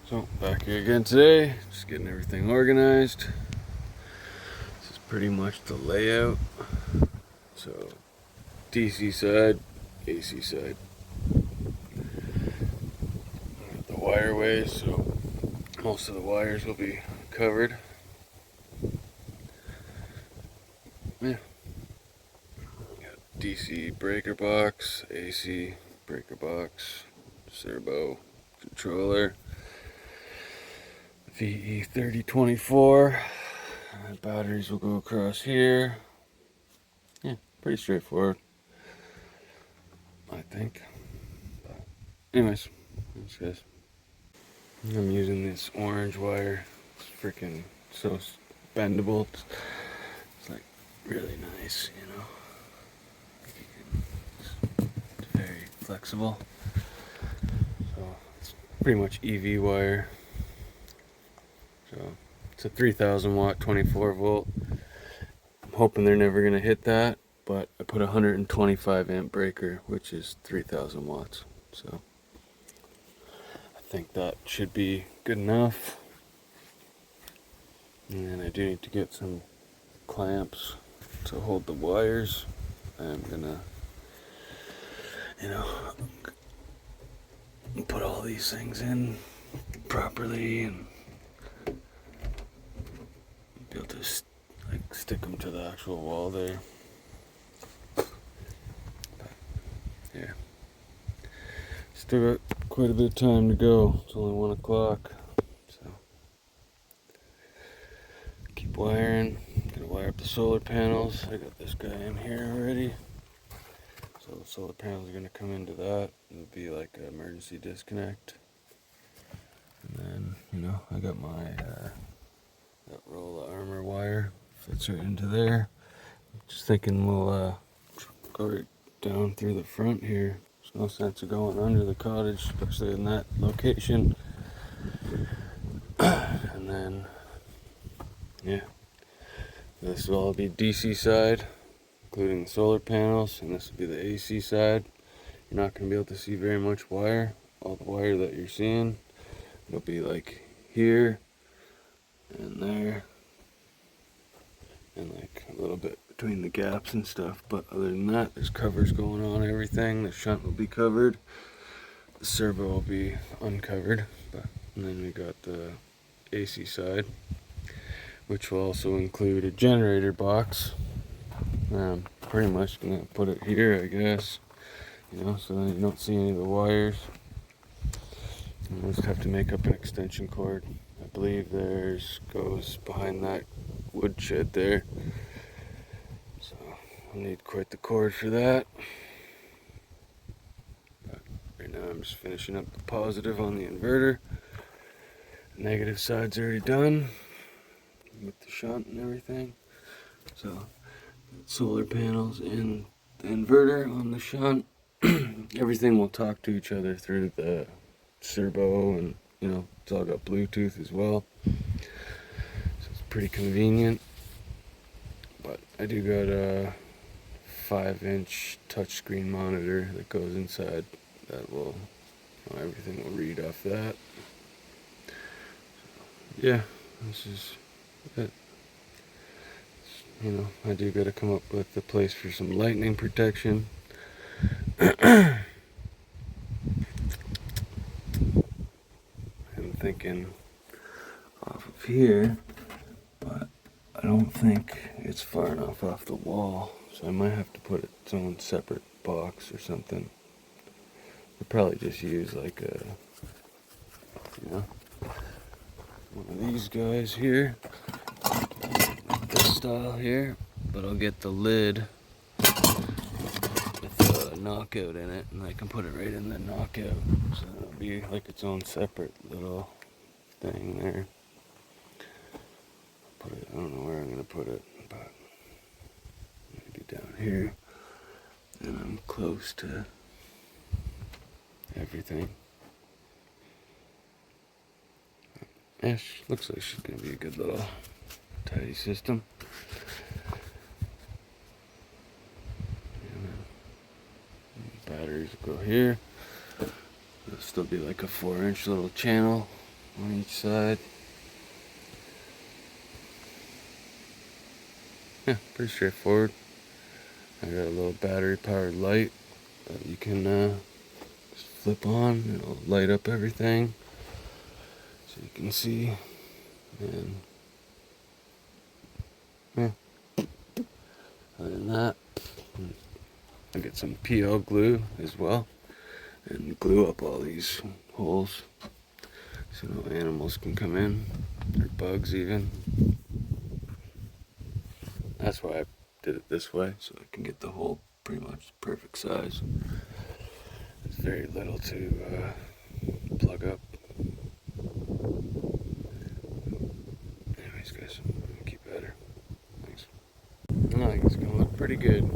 So back here again today, just getting everything organized. This is pretty much the layout. So DC side, AC side. The wireways, so most of the wires will be covered. Yeah. Got DC breaker box, AC breaker box, servo controller. VE3024. Batteries will go across here. Yeah, pretty straightforward, I think. But anyways, thanks guys. I'm using this orange wire. It's freaking so bendable. It's like really nice, you know. It's very flexible. So it's pretty much EV wire. So it's a 3000 watt 24 volt. I'm hoping they're never going to hit that, but I put a 125 amp breaker, which is 3000 watts. So I think that should be good enough. And I do need to get some clamps to hold the wires. I'm gonna, put all these things in properly and be able to stick them to the actual wall there. But, yeah, still got quite a bit of time to go. It's only 1 o'clock, so keep wiring. Gonna wire up the solar panels. I got this guy in here already. So the solar panels are gonna come into that. It'll be like an emergency disconnect. And then, I got my that roll of armor wire fits right into there. Just thinking we'll go right down through the front here. There's no sense of going under the cottage, especially in that location. And then, yeah, this will all be DC side, including the solar panels, and this will be the AC side. You're not going to be able to see very much wire. All the wire that you're seeing, it'll be like here and there, and like a little bit between the gaps and stuff. But other than that, there's covers going on everything. The shunt will be covered. The servo will be uncovered. And then we got the AC side, which will also include a generator box. I'm pretty much gonna put it here, I guess. So then you don't see any of the wires. We'll just have to make up an extension cord. I believe theirs goes behind that wood shed there. So I'll need quite the cord for that. But right now I'm just finishing up the positive on the inverter. Negative side's already done with the shunt and everything. So solar panels and the inverter on the shunt. Everything will talk to each other through the servo, and it's all got Bluetooth as well, so it's pretty convenient. But I do got a 5-inch touchscreen monitor that goes inside that will, everything will read off that. So, yeah, this is it. I do got to come up with a place for some lightning protection. I'm thinking off of here, but I don't think it's far enough off the wall, so I might have to put its own separate box or something. I'll probably just use like a, one of these guys here, this style here, but I'll get the lid with a knockout in it, and I can put it right in the knockout, so it'll be like its own separate little thing there. Put it, I don't know where I'm gonna put it, but maybe down here, and I'm close to everything. Yeah, looks like she's gonna be a good little tidy system. Batteries go here. It'll still be like a 4-inch little channel on each side. Yeah, pretty straightforward. I got a little battery powered light that you can just flip on. It'll light up everything so you can see. And yeah, other than that, I get some PL glue as well and glue up all these holes so no animals can come in, or bugs even. That's why I did it this way, so I can get the hole pretty much perfect size. There's very little to plug up. Anyways, guys, keep at her. Thanks. I think it's gonna look pretty good.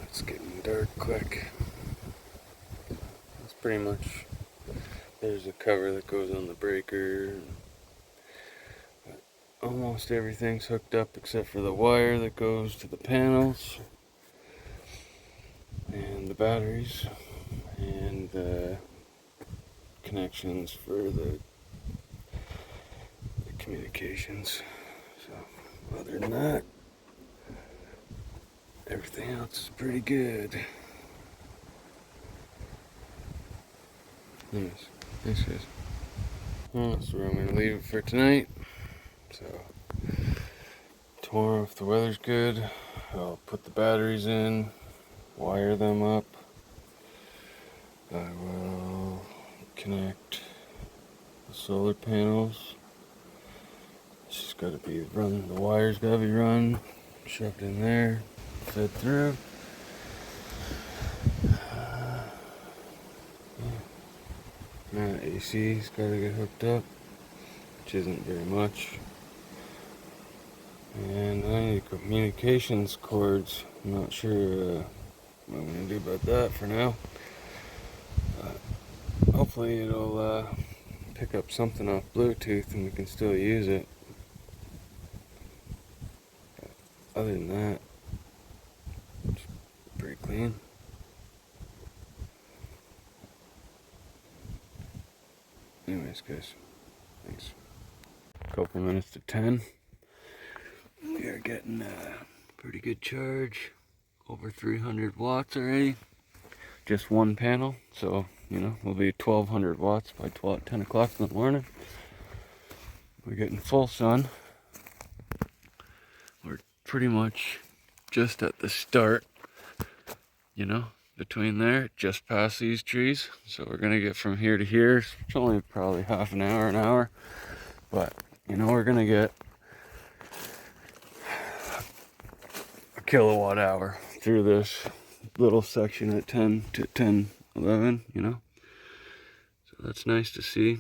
It's getting dark quick. It's pretty much, there's a cover that goes on the breaker. Almost everything's hooked up except for the wire that goes to the panels and the batteries and the connections for the communications. So other than that, everything else is pretty good. Nice. Thanks, guys. Well, so I'm gonna leave it for tonight. So tomorrow, if the weather's good, I'll put the batteries in, wire them up. I will connect the solar panels. It's just gotta be run, the wires gotta be run, shoved in there, fed through. Now AC's gotta get hooked up, which isn't very much. And I need communications cords. I'm not sure what I'm gonna do about that for now. Hopefully it'll pick up something off Bluetooth and we can still use it. But other than that, it's pretty clean. Anyways, guys, thanks. Couple minutes to 10. We are getting a pretty good charge, over 300 watts already. Just one panel, so you know we'll be 1200 watts by 10 o'clock in the morning. We're getting full sun. We're pretty much just at the start, you know, between there, just past these trees. So we're gonna get from here to here. It's only probably half an hour, but you know we're gonna get a kilowatt hour through this little section at 10 to 10:11, you know. So that's nice to see.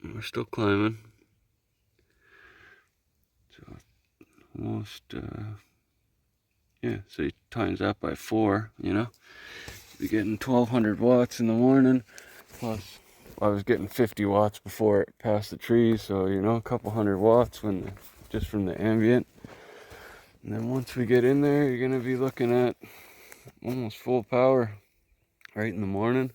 And we're still climbing. So almost, yeah, so you times that by 4, you know. Be getting 1200 watts in the morning. Plus, I was getting 50 watts before it passed the trees, so you know, a couple hundred watts just from the ambient. And then once we get in there, you're gonna be looking at almost full power right in the morning.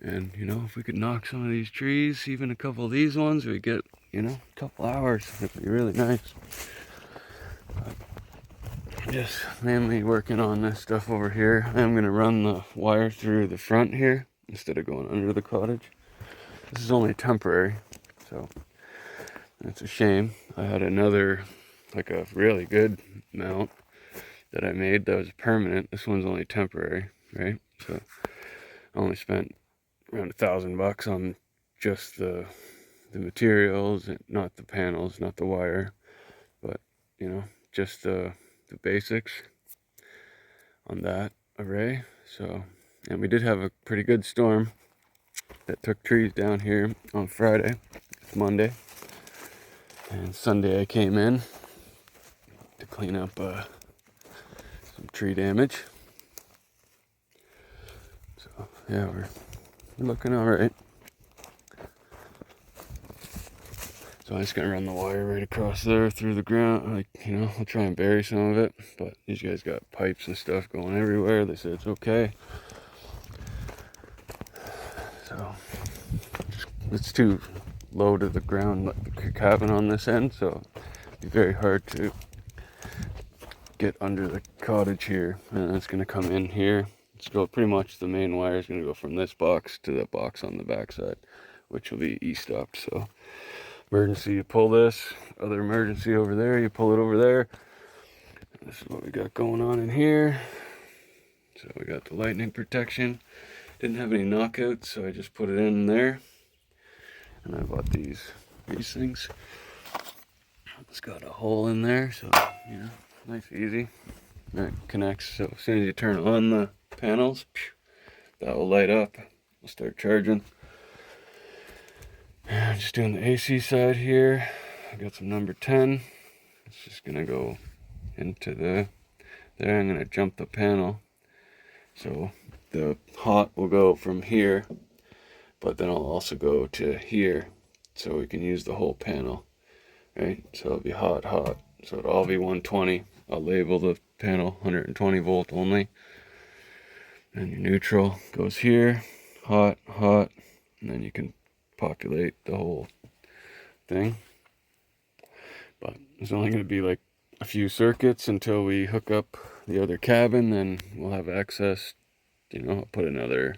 And you know, if we could knock some of these trees, even a couple of these ones, we'd get, you know, a couple hours. It'd be really nice. But just mainly working on this stuff over here. I'm gonna run the wire through the front here instead of going under the cottage. This is only temporary, so that's a shame. I had another, like a really good mount that I made that was permanent. This one's only temporary, right? So I only spent around $1,000 on just the materials, not the panels, not the wire, but you know, just the basics on that array. So, and we did have a pretty good storm that took trees down here on Friday, Monday, and Sunday I came in to clean up some tree damage. So yeah, we're looking all right. So I'm just gonna run the wire right across there through the ground. Like, you know, I'll try and bury some of it, but these guys got pipes and stuff going everywhere. They said it's okay. So So it's too low to the ground, like the cabin on this end, so it'd be very hard to get under the cottage here. And it's going to come in here. It's go pretty much, the main wire is going to go from this box to the box on the backside, which will be e-stopped. So emergency, you pull this, other emergency over there, you pull it over there. This is what we got going on in here. So we got the lightning protection. Didn't have any knockouts, so I just put it in there. And I bought these things. It's got a hole in there, so yeah, nice, easy. And it connects, so as soon as you turn on the panels, that will light up. We'll start charging. And just doing the AC side here. I got some number 10. It's just gonna go into there. I'm gonna jump the panel. So the hot will go from here, but then I'll also go to here, so we can use the whole panel, right? So it'll be hot. So it'll all be 120. I'll label the panel 120 volt only. And your neutral goes here, hot, and then you can populate the whole thing. But there's only going to be like a few circuits until we hook up the other cabin, then we'll have access. I'll put another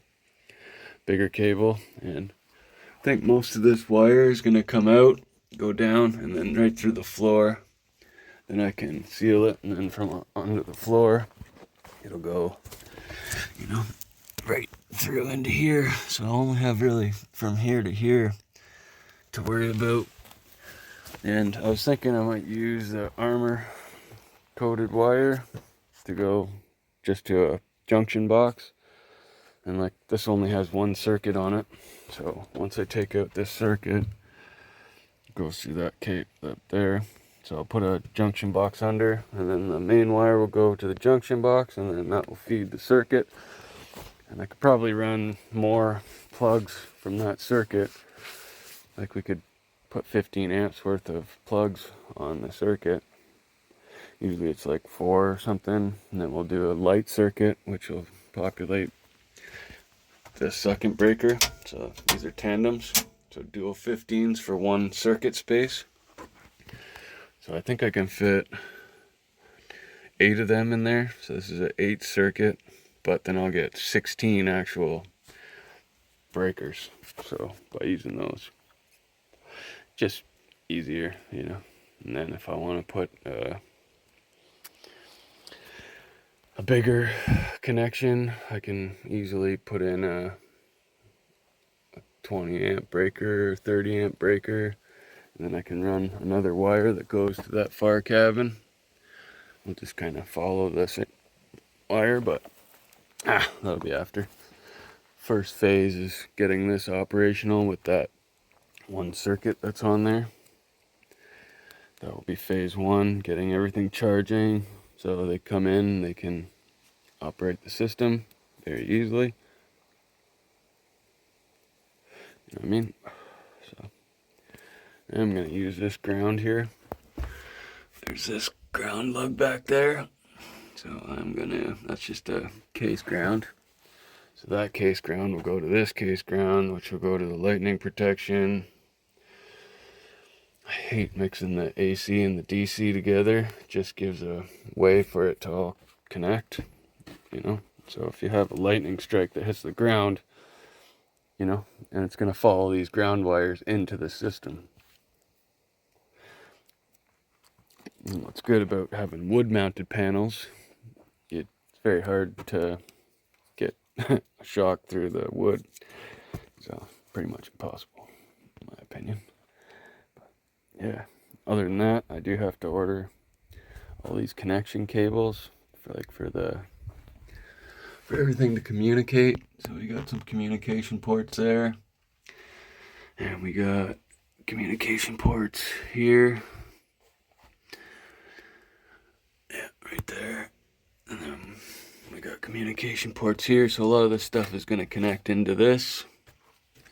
bigger cable, and I think most of this wire is going to come out, go down, and then right through the floor. Then I can seal it, and then from under the floor it'll go, right through into here. So I'll only have really from here to here to worry about. And I was thinking I might use the armor coated wire to go just to a junction box. And like this only has one circuit on it. So once I take out this circuit, it goes through that cape up there. So I'll put a junction box under, and then the main wire will go to the junction box, and then that will feed the circuit. And I could probably run more plugs from that circuit. Like we could put 15 amps worth of plugs on the circuit. Usually it's like 4 or something, and then we'll do a light circuit, which will populate the second breaker. So these are tandems, so dual 15s for one circuit space. So I think I can fit 8 of them in there. So this is an 8 circuit, but then I'll get 16 actual breakers. So by using those, just easier, And then if I want to put a bigger connection, I can easily put in a 20 amp breaker, 30 amp breaker. And then I can run another wire that goes to that far cabin. We'll just kind of follow this wire, but that'll be after. First phase is getting this operational with that one circuit that's on there. That will be phase 1, getting everything charging so they come in, they can operate the system very easily. You know what I mean? So I'm going to use this ground here. There's this ground lug back there. So that's just a case ground. So that case ground will go to this case ground, which will go to the lightning protection. I hate mixing the AC and the DC together. It just gives a way for it to all connect, So if you have a lightning strike that hits the ground, and it's going to follow these ground wires into the system. And what's good about having wood-mounted panels, it's very hard to get a shock through the wood. So pretty much impossible, in my opinion. Yeah, other than that, I do have to order all these connection cables for everything to communicate. So we got some communication ports there, and we got communication ports here. Yeah, right there. And then we got communication ports here. So a lot of this stuff is going to connect into this.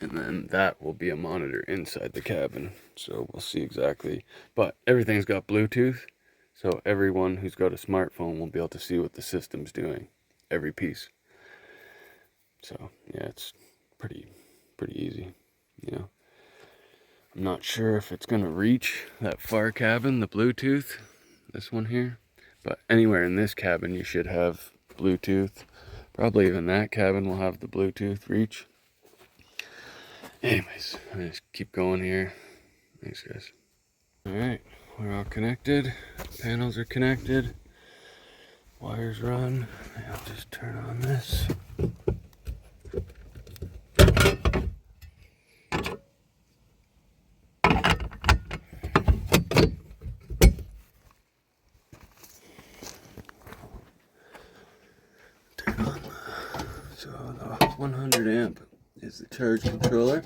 And then that will be a monitor inside the cabin. So we'll see exactly. But everything's got Bluetooth. So everyone who's got a smartphone will be able to see what the system's doing. Every piece. So yeah, it's pretty pretty easy, you know. I'm not sure if it's gonna reach that far cabin, the Bluetooth, this one here, but anywhere in this cabin you should have Bluetooth. Probably even that cabin will have the Bluetooth reach. Anyways, I just keep going here. Thanks, guys. All right, we're all connected. Panels are connected. Wires run. I'll just turn on this. Turn on so the 100 amp is the charge controller.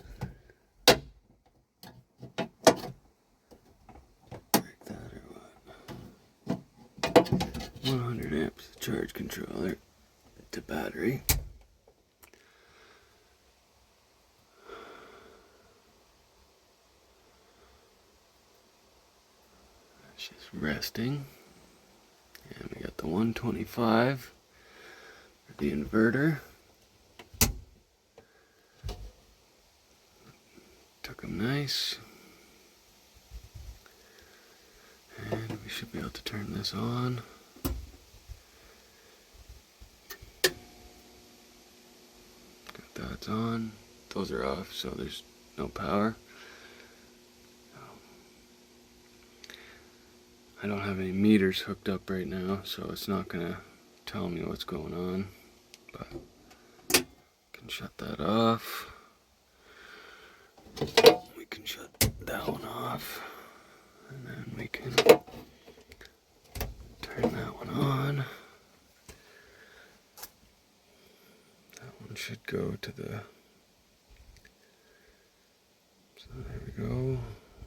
100 amps charge controller to battery. It's just resting. And we got the 125 for the inverter. Took them nice. And we should be able to turn this on. That's on. Those are off, so there's no power. I don't have any meters hooked up right now, so it's not gonna tell me what's going on. But I can shut that off. We can shut that one off, and then we can turn that one on. Should go to the, so there we go.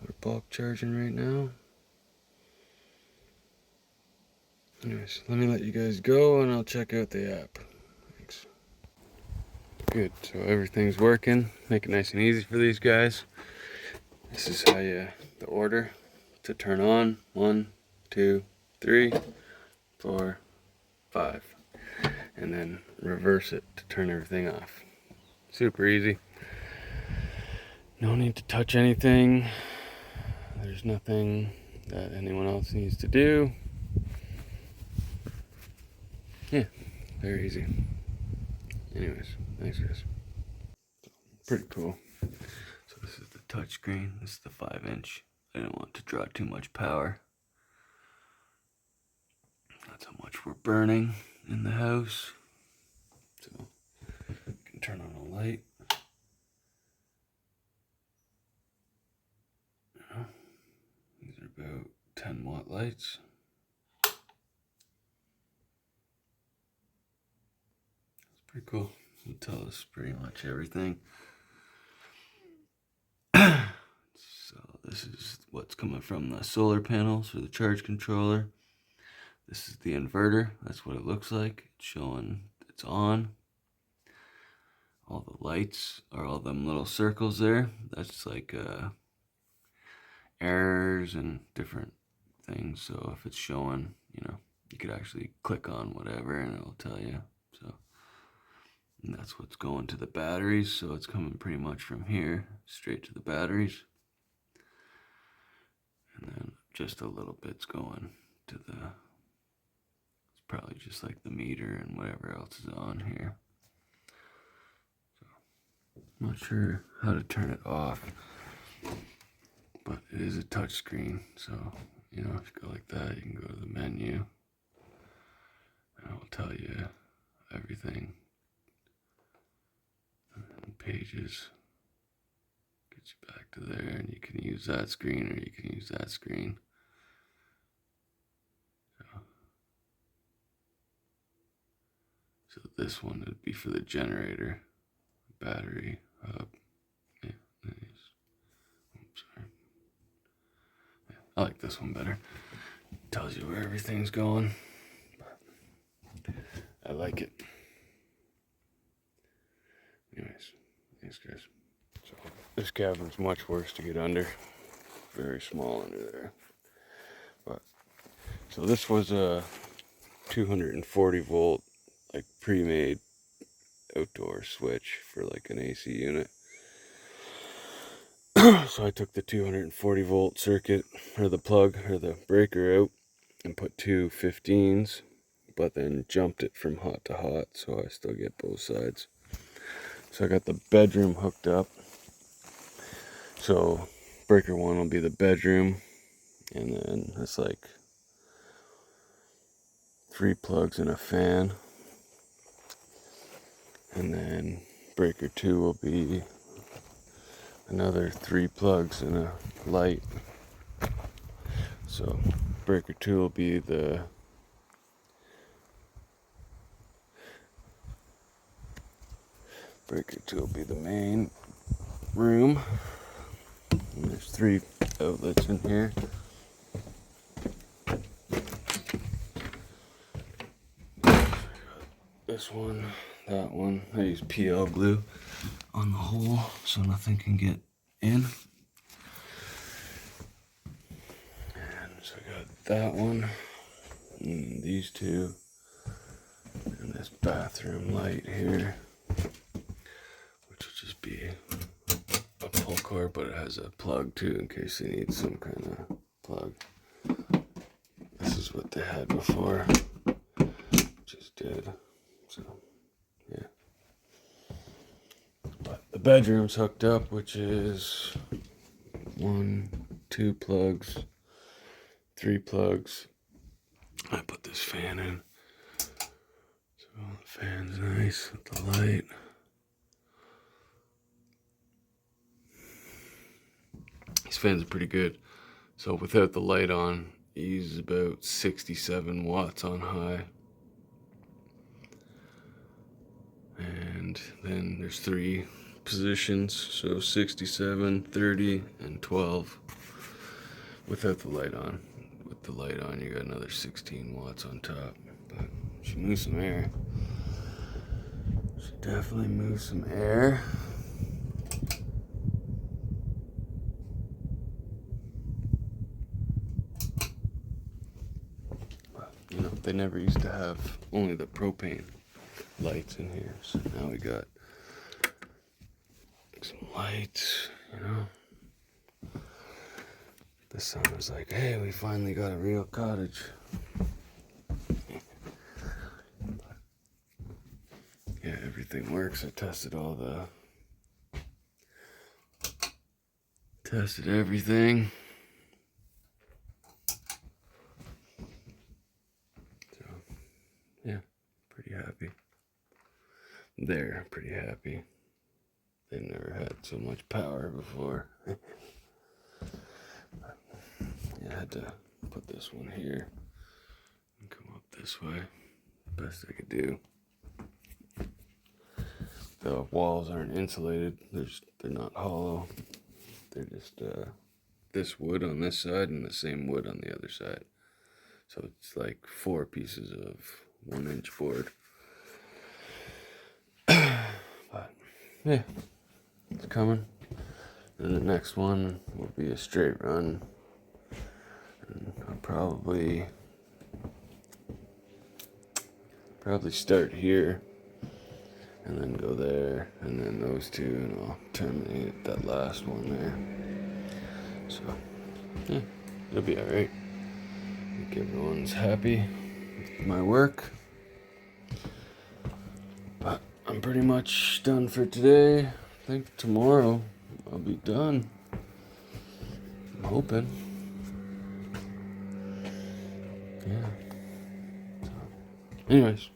We're bulk charging right now. Anyways, let me let you guys go and I'll check out the app. Thanks. Good, so everything's working. Make it nice and easy for these guys. This is how you, the order to turn on. 1, 2, 3, 4, 5. And then reverse it to turn everything off. Super easy. No need to touch anything. There's nothing that anyone else needs to do. Yeah, very easy. Anyways, thanks guys. Pretty cool. So this is the touch screen. This is the 5-inch. I didn't want to draw too much power. That's how much we're burning in the house. So you can turn on a light. These are about 10-watt lights. It's pretty cool. It'll tell us pretty much everything. So this is what's coming from the solar panels for the charge controller. This is the inverter. That's what it looks like. It's showing it's on. All the lights are all them little circles there. That's like errors and different things. So if it's showing, you know, you could actually click on whatever and it'll tell you. So and that's what's going to the batteries. So it's coming pretty much from here straight to the batteries. And then just a little bit's going to the, it's probably just like the meter and whatever else is on here. So I'm not sure how to turn it off, but it is a touch screen. So, you know, if you go like that, you can go to the menu and it will tell you everything. And pages. Gets you back to there, and you can use that screen or you can use that screen. So this one would be for the generator, battery hub. Yeah, nice. Oops, sorry. Yeah, I like this one better. It tells you where everything's going. But I like it. Anyways, thanks guys. So this cabin's much worse to get under. Very small under there. But so this was a 240 volt like pre-made outdoor switch for like an AC unit. So I took the 240 volt circuit, or the plug, or the breaker out, and put two 15s, but then jumped it from hot to hot, so I still get both sides. So I got the bedroom hooked up. So breaker 1 will be the bedroom, and then it's like 3 plugs and a fan. And then breaker 2 will be another 3 plugs and a light. So breaker 2 will be the main room. And there's 3 outlets in here. This one, that one. I use PL glue on the hole so nothing can get in. And so I got that one, and these 2, and this bathroom light here, which would just be a pull cord, but it has a plug too in case they need some kind of plug. This is what they had before, which is dead. So, yeah. But the bedroom's hooked up, which is 1, 2 plugs, 3 plugs. I put this fan in. So the fan's nice with the light. These fans are pretty good. So without the light on, it uses about 67 watts on high. And then there's 3 positions, so 67, 30, and 12 without the light on. With the light on, you got another 16 watts on top. But should move some air. Should definitely move some air. But, you know, they never used to have only the propane lights in here, so now we got some lights, you know. The son was like, hey, we finally got a real cottage. Yeah, everything works. I tested everything. So, yeah, pretty happy. They're pretty happy. They never had so much power before. Yeah, I had to put this one here and come up this way. Best I could do. The walls aren't insulated. They're not hollow. They're just this wood on this side and the same wood on the other side. So it's like 4 pieces of 1-inch board. But yeah, it's coming. And the next one will be a straight run. And I'll probably start here and then go there, and then those 2, and I'll terminate that last one there. So yeah, it'll be alright. I think everyone's happy with my work. But I'm pretty much done for today. I think tomorrow I'll be done. I'm hoping. Yeah. So, anyways,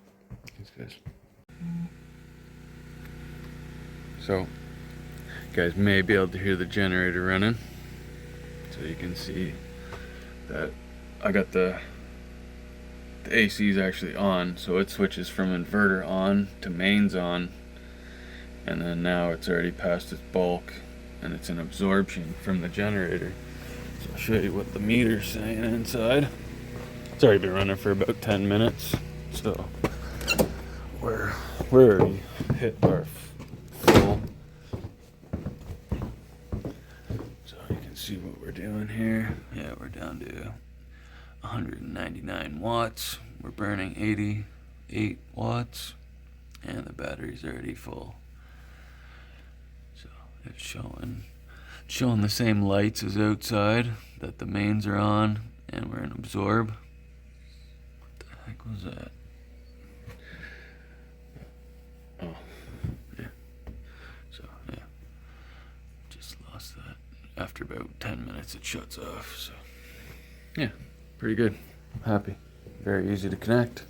thanks guys. So, you guys may be able to hear the generator running. So you can see that I got the AC is actually on, so it switches from inverter on to mains on, and then now it's already past its bulk and it's an absorption from the generator. So I'll show you what the meter's saying inside. It's already been running for about 10 minutes, so we're already hit our full. So you can see what we're doing here. Yeah, we're down to 199 watts. We're burning 88 watts, and the battery's already full. So it's showing showing the same lights as outside, that the mains are on, and we're in absorb. What the heck was that? Oh, yeah. So, yeah. Just lost that. After about 10 minutes it shuts off, so. Yeah, pretty good. Happy. Very easy to connect.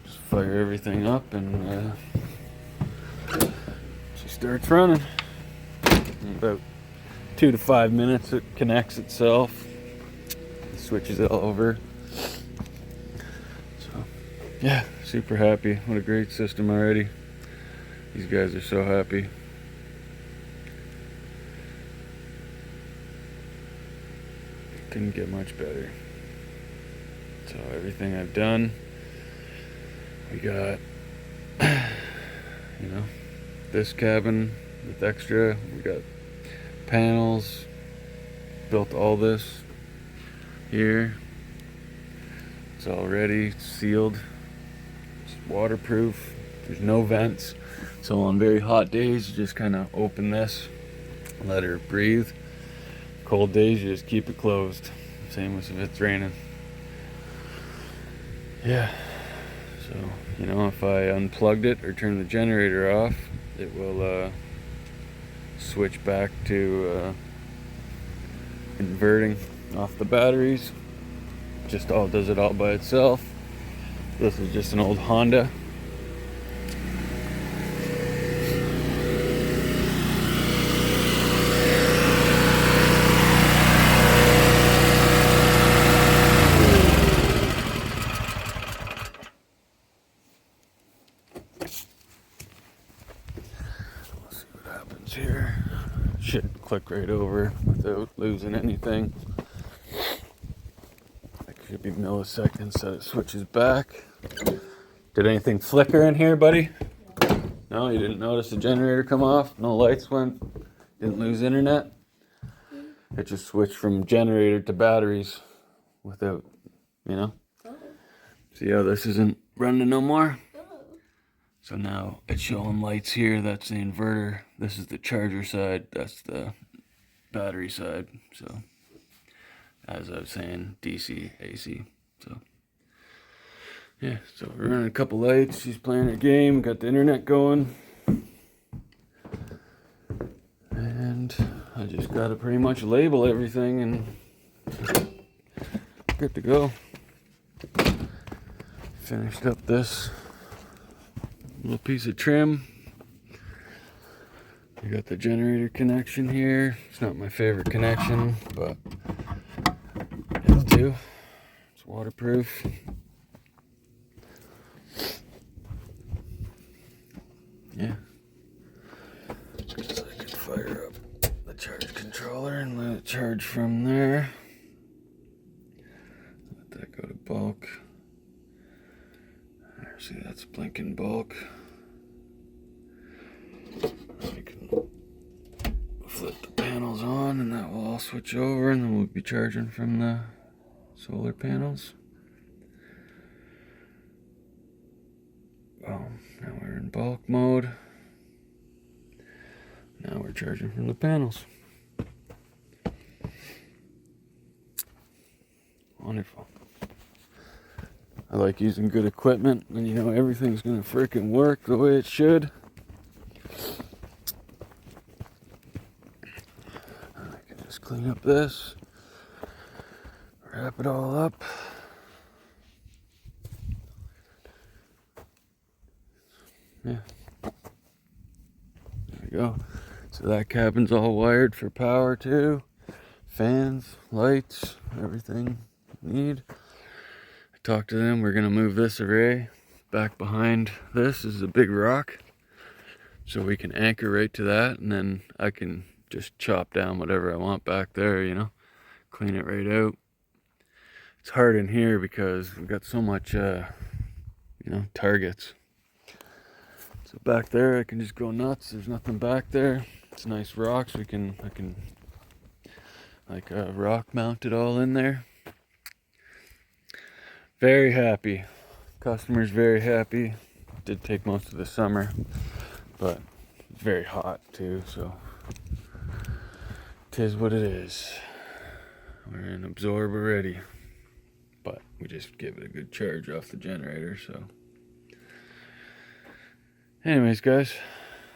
Just fire everything up and she starts running. In about 2 to 5 minutes it connects itself. Switches it all over. So, yeah, super happy. What a great system already. These guys are so happy. Couldn't get much better. So everything I've done, we got, you know, this cabin with extra. We got panels. Built all this here. It's all ready, sealed. It's waterproof. There's no vents. So on very hot days, you just kind of open this, let her breathe. Cold days, you just keep it closed. Same as if it's raining. Yeah. So, you know, if I unplugged it or turned the generator off, it will switch back to inverting off the batteries. Just all does it all by itself. This is just an old Honda. Let's see what happens here. Should click right over without losing anything. Should be milliseconds that it switches back. Did anything flicker in here, buddy? No, you didn't notice the generator come off? No lights went? Didn't lose internet? It just switched from generator to batteries without, you know? See how this isn't running no more? So now it's showing lights here. That's the inverter. This is the charger side. That's the battery side. So, as I was saying, DC, AC. So, yeah, so we're running a couple lights. She's playing her game, got the internet going. And I just got to pretty much label everything and good to go. Finished up this little piece of trim. I got the generator connection here. It's not my favorite connection, but it'll do. It's waterproof. Yeah. So I can fire up the charge controller and let it charge from there. Let that go to bulk. There, see, that's blinking bulk. You can flip the panels on and that will all switch over, and then we'll be charging from the solar panels. Now we're in bulk mode. Now we're charging from the panels. Wonderful. I like using good equipment, and you know everything's gonna frickin' work the way it should. I can just clean up this, wrap it all up. Yeah. There we go. So that cabin's all wired for power too. Fans, lights, everything you need. I talked to them. We're gonna move this array back behind this. This is a big rock. So we can anchor right to that, and then I can just chop down whatever I want back there, you know. Clean it right out. It's hard in here because we've got so much you know, targets. So back there I can just go nuts. There's nothing back there. It's nice rocks. I can like rock mount it all in there. Very happy. Customers very happy. Did take most of the summer, but it's very hot too, so 'tis what it is. We're in absorb already, but we just give it a good charge off the generator. So anyways, guys,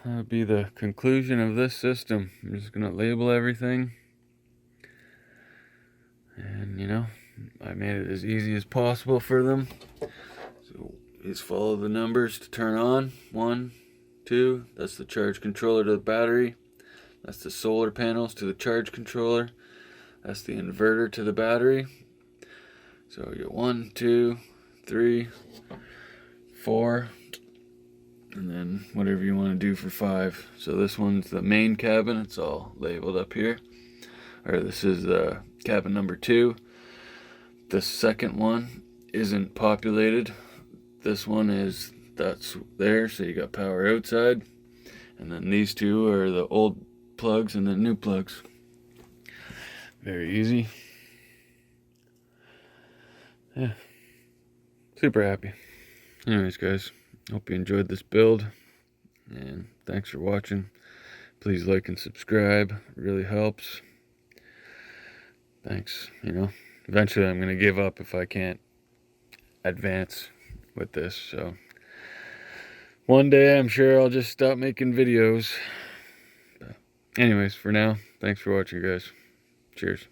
that'll be the conclusion of this system. I'm just gonna label everything, and you know, I made it as easy as possible for them. So just follow the numbers to turn on. 1, 2, that's the charge controller to the battery. That's the solar panels to the charge controller. That's the inverter to the battery. So you get 1, 2, 3, 4, and then whatever you want to do for 5. So this one's the main cabin. It's all labeled up here. Or this is cabin number 2. The second one isn't populated. This one is, that's there, so you got power outside. And then these two are the old plugs and the new plugs. Very easy. Yeah. Super happy. Anyways, guys, hope you enjoyed this build. And thanks for watching. Please like and subscribe. It really helps. Thanks. You know, eventually I'm going to give up if I can't advance with this. So one day I'm sure I'll just stop making videos. But anyways, for now, thanks for watching, guys. Cheers.